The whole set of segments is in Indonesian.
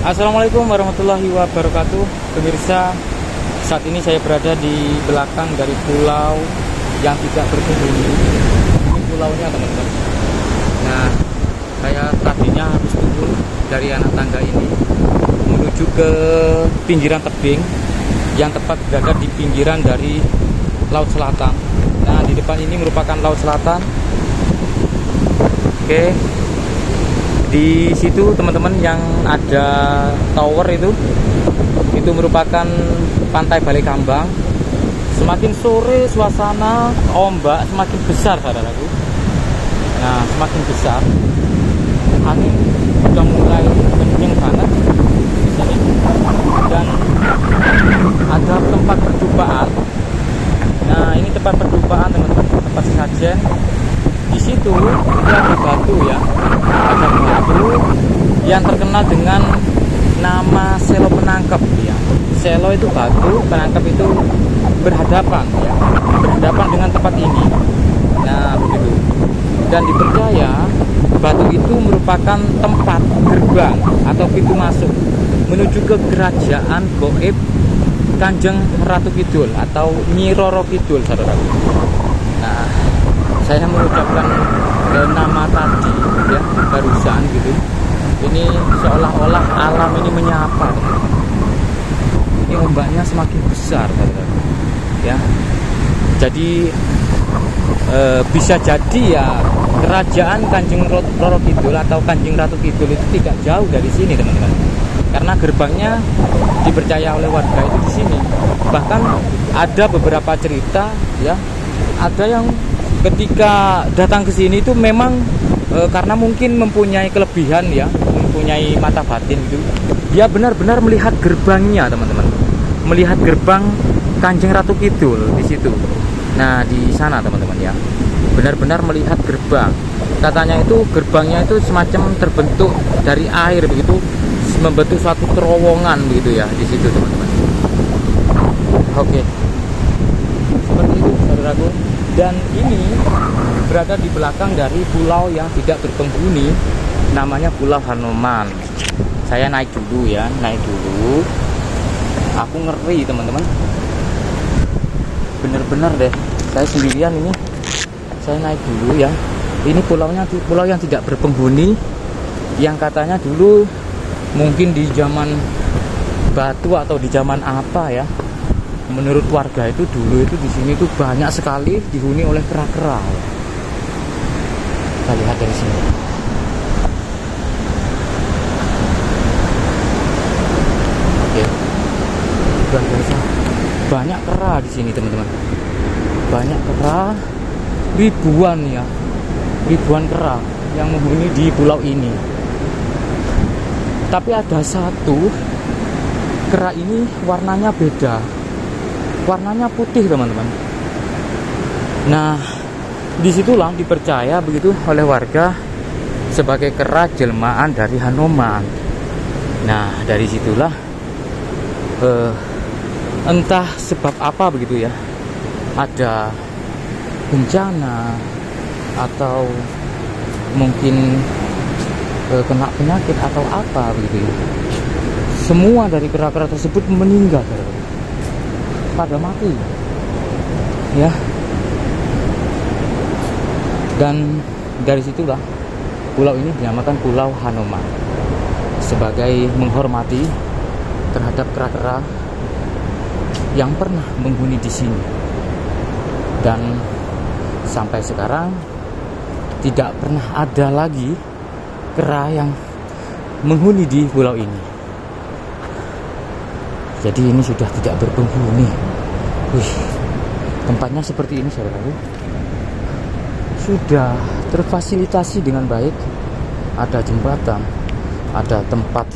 Assalamualaikum warahmatullahi wabarakatuh. Pemirsa, saat ini saya berada di belakang dari pulau yang tidak berpenghuni. Ini pulaunya teman-teman. Nah, saya tadinya harus turun dari anak tangga ini menuju ke pinggiran tebing yang tepat berada di pinggiran dari Laut Selatan. Nah, di depan ini merupakan Laut Selatan. Oke. Di situ teman-teman yang ada tower itu merupakan pantai Balekambang. Semakin sore suasana ombak semakin besar saudaraku. Nah, semakin besar, angin sudah mulai kenceng banget di sini. Dan ada tempat perjumpaan. Nah, ini tempat perjumpaan teman-teman, tempat sajen. Di situ ada batu ya, ada batu yang terkenal dengan nama Selo Penangkep ya. Selo itu batu, penangkep itu berhadapan ya, berhadapan dengan tempat ini. Nah, begitu. Dan dipercaya batu itu merupakan tempat gerbang atau pintu masuk menuju ke kerajaan goib Kanjeng Ratu Kidul atau Nyi Roro Kidul, saudaraku. Nah, saya mengucapkan nama tadi ya barusan gitu. Ini seolah-olah alam ini menyapa. Ini ombaknya semakin besar, ya. Jadi bisa jadi ya kerajaan Kanjeng Roro Kidul atau Kanjeng Ratu Kidul itu tidak jauh dari sini, teman-teman. Karena gerbangnya dipercaya oleh warga itu di sini. Bahkan ada beberapa cerita ya, ada yang ketika datang ke sini itu memang karena mungkin mempunyai kelebihan ya, mempunyai mata batin gitu. Dia benar-benar melihat gerbangnya, teman-teman. Melihat gerbang Kanjeng Ratu Kidul di situ. Nah, di sana teman-teman ya. Benar-benar melihat gerbang. Katanya itu gerbangnya itu semacam terbentuk dari air begitu, membentuk suatu terowongan begitu ya di situ, teman-teman. Oke. Seperti itu, saudaraku. Dan ini berada di belakang dari pulau yang tidak berpenghuni, namanya Pulau Hanoman. Saya naik dulu ya, naik dulu. Aku ngeri, teman-teman. Bener-bener deh, saya sendirian ini. Saya naik dulu ya. Ini pulaunya pulau yang tidak berpenghuni, yang katanya dulu mungkin di zaman batu atau di zaman apa ya. Menurut warga itu dulu itu di sini tuh banyak sekali dihuni oleh kera-kera. Kita lihat dari sini. Oke. Luar biasa. Banyak kera di sini, teman-teman. Banyak kera, ribuan ya. Ribuan kera yang menghuni di pulau ini. Tapi ada satu kera ini warnanya beda. Warnanya putih, teman-teman. Nah, disitulah dipercaya begitu oleh warga sebagai kera jelmaan dari Hanoman. Nah, dari situlah entah sebab apa begitu ya, ada bencana atau mungkin kena penyakit atau apa begitu ya. Semua dari kera-kera tersebut meninggal, pada mati ya. Dan dari situlah pulau ini dinamakan Pulau Hanoman sebagai menghormati terhadap kera-kera yang pernah menghuni di sini. Dan sampai sekarang tidak pernah ada lagi kera yang menghuni di pulau ini. Jadi ini sudah tidak berpenghuni. Wih, tempatnya seperti ini, saudaraku. Sudah terfasilitasi dengan baik. Ada jembatan, ada tempat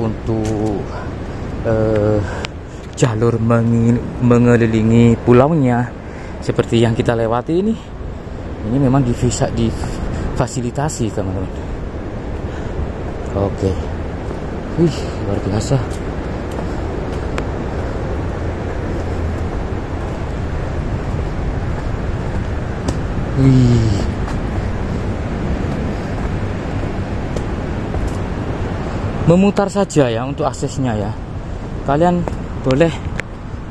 untuk jalur mengelilingi pulaunya seperti yang kita lewati ini. Ini memang difasilitasi, teman-teman. Oke. Wih, luar biasa. Wih. memutar saja ya untuk aksesnya ya. Kalian boleh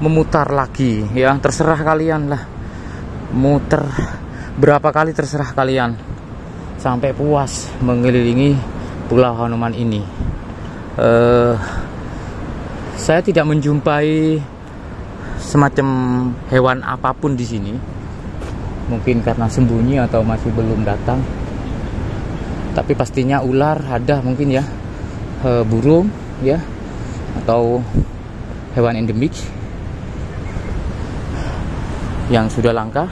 memutar lagi ya, terserah kalian lah. Muter berapa kali terserah kalian sampai puas mengelilingi Pulau Hanoman ini. Saya tidak menjumpai semacam hewan apapun di sini. Mungkin karena sembunyi atau masih belum datang. Tapi pastinya ular ada mungkin ya, burung ya, atau hewan endemik yang sudah langka.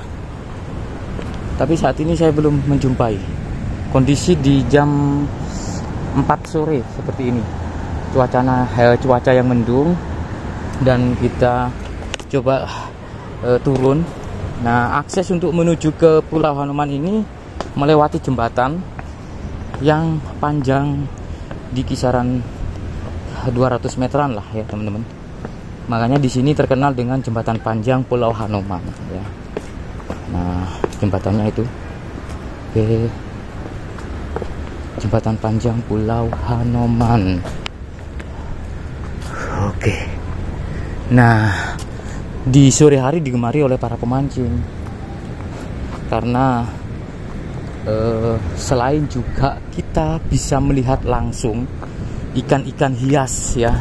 Tapi saat ini saya belum menjumpai. Kondisi di jam 4 sore seperti ini. Cuaca yang mendung dan kita coba turun. Nah, akses untuk menuju ke Pulau Hanoman ini melewati jembatan yang panjang di kisaran 200 meteran lah ya, teman-teman. Makanya di sini terkenal dengan jembatan panjang Pulau Hanoman ya. Nah, jembatannya itu. Oke. Jembatan panjang Pulau Hanoman. Oke. Nah, di sore hari digemari oleh para pemancing. Karena selain juga kita bisa melihat langsung ikan-ikan hias ya.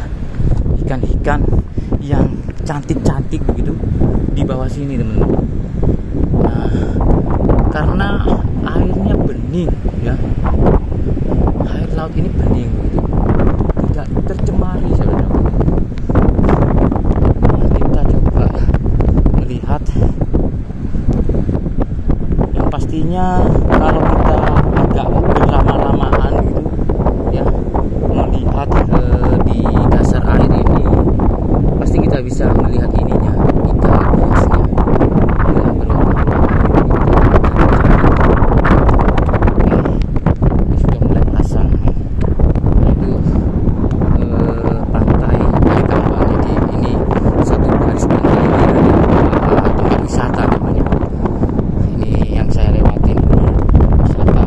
Ikan-ikan yang cantik-cantik begitu di bawah sini, teman-teman. Nah, karena airnya bening ya, air laut ini bening gitu, tidak tercemari saudara. Nah, kita coba melihat yang pastinya kalau kita agak berlama-lamaan gitu ya, melihat di dasar air ini, pasti kita bisa melihat ininya, ikan hiasnya yang berwarna sudah mulai pasang. Itu pantai Balikambang. Jadi ini satu garis pantai ini dari tempat wisata namanya. Ini yang saya lewatin, wisata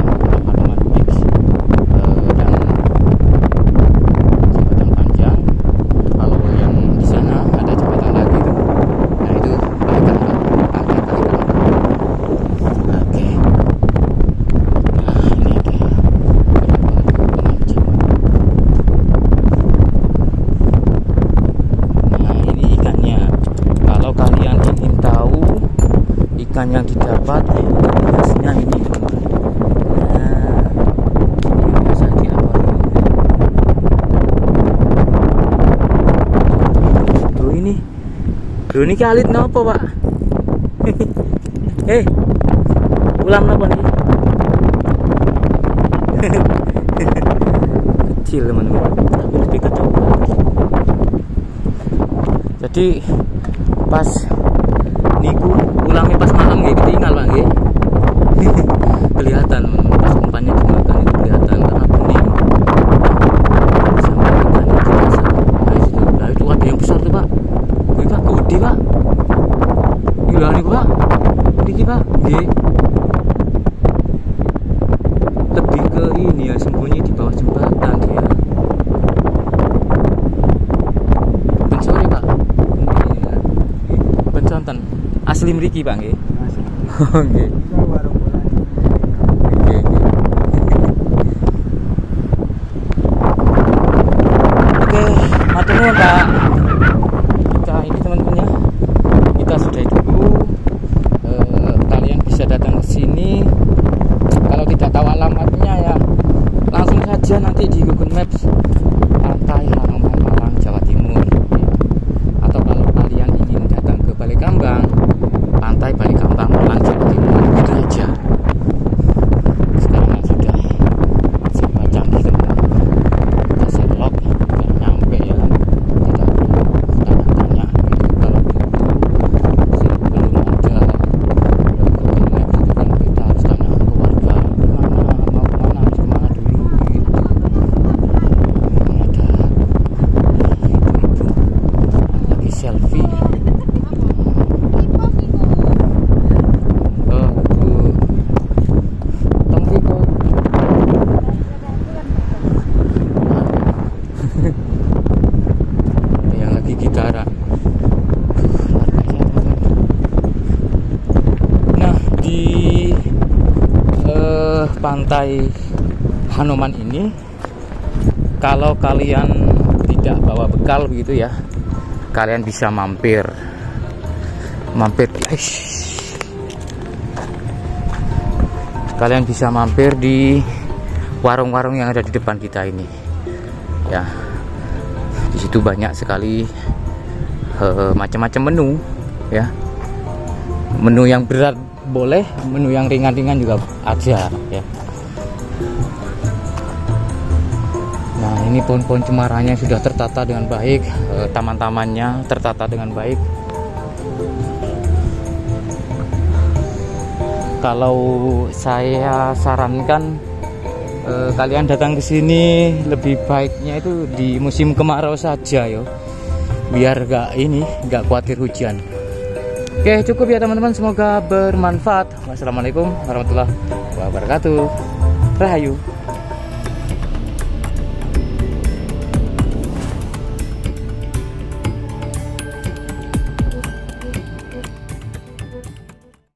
Hanoman Beach dan jembatan panjang. Kalau yang di sana ada jembatan lagi tuh. Nah, itu Balikambang, pantai Balikambang. Oke. Nah, ini ada beberapa pemancing. Nah, ini ikannya. Kalau kalian ingin tahu ikan yang didapat, biasanya ini, teman-teman. Nah, ini biasa di akuarium. Ini kalit nopo, Pak? Ulam nopo nih? Kecil, teman-teman, tapi lebih ke coklat. Jadi pas niku ulamnya pas malam nggih ketinggal, Pak nggih. Kelihatan, teman-teman, pas umpannya dimakan itu kelihatan karena bening. Sama ikannya jelas. Nah, itu ada yang besar tuh, Pak. Wih, Pak, gede, Pak. Gila nih, Pak. Ini, Pak. Nggih. Lebih ke ini ya, sembunyi di bawah jembatan dia. Ben sore, Pak. Iya. Ben sonten. Asli mriki, Pak nggih. Oh, nggih. Nggih, nggih. Oke, matur nuwun, Pak. Kita ini, teman-teman ya, kita sudahi dulu. Kalian bisa datang ke sini. Kalau tidak tahu alamatnya ya, langsung saja nanti di Google Maps Pantai Hanoman Malang, Jawa Timur. Atau kalau kalian ingin datang ke Balikambang, Pantai Balikambang Malang, Jawa Timur. Ada yang lagi gitaran. Nah, di pantai Hanoman ini, kalau kalian tidak bawa bekal begitu ya, kalian bisa mampir guys. Kalian bisa mampir di warung-warung yang ada di depan kita ini ya. Di situ banyak sekali macam-macam menu ya. Menu yang berat boleh, menu yang ringan-ringan juga ada ya. Nah, ini pohon-pohon cemaraannya sudah tertata dengan baik, taman-tamannya tertata dengan baik. Kalau saya sarankan kalian datang ke sini, lebih baiknya itu di musim kemarau saja yo, biar nggak khawatir hujan. Oke, cukup ya teman-teman, semoga bermanfaat. Wassalamualaikum warahmatullahi wabarakatuh. Rahayu.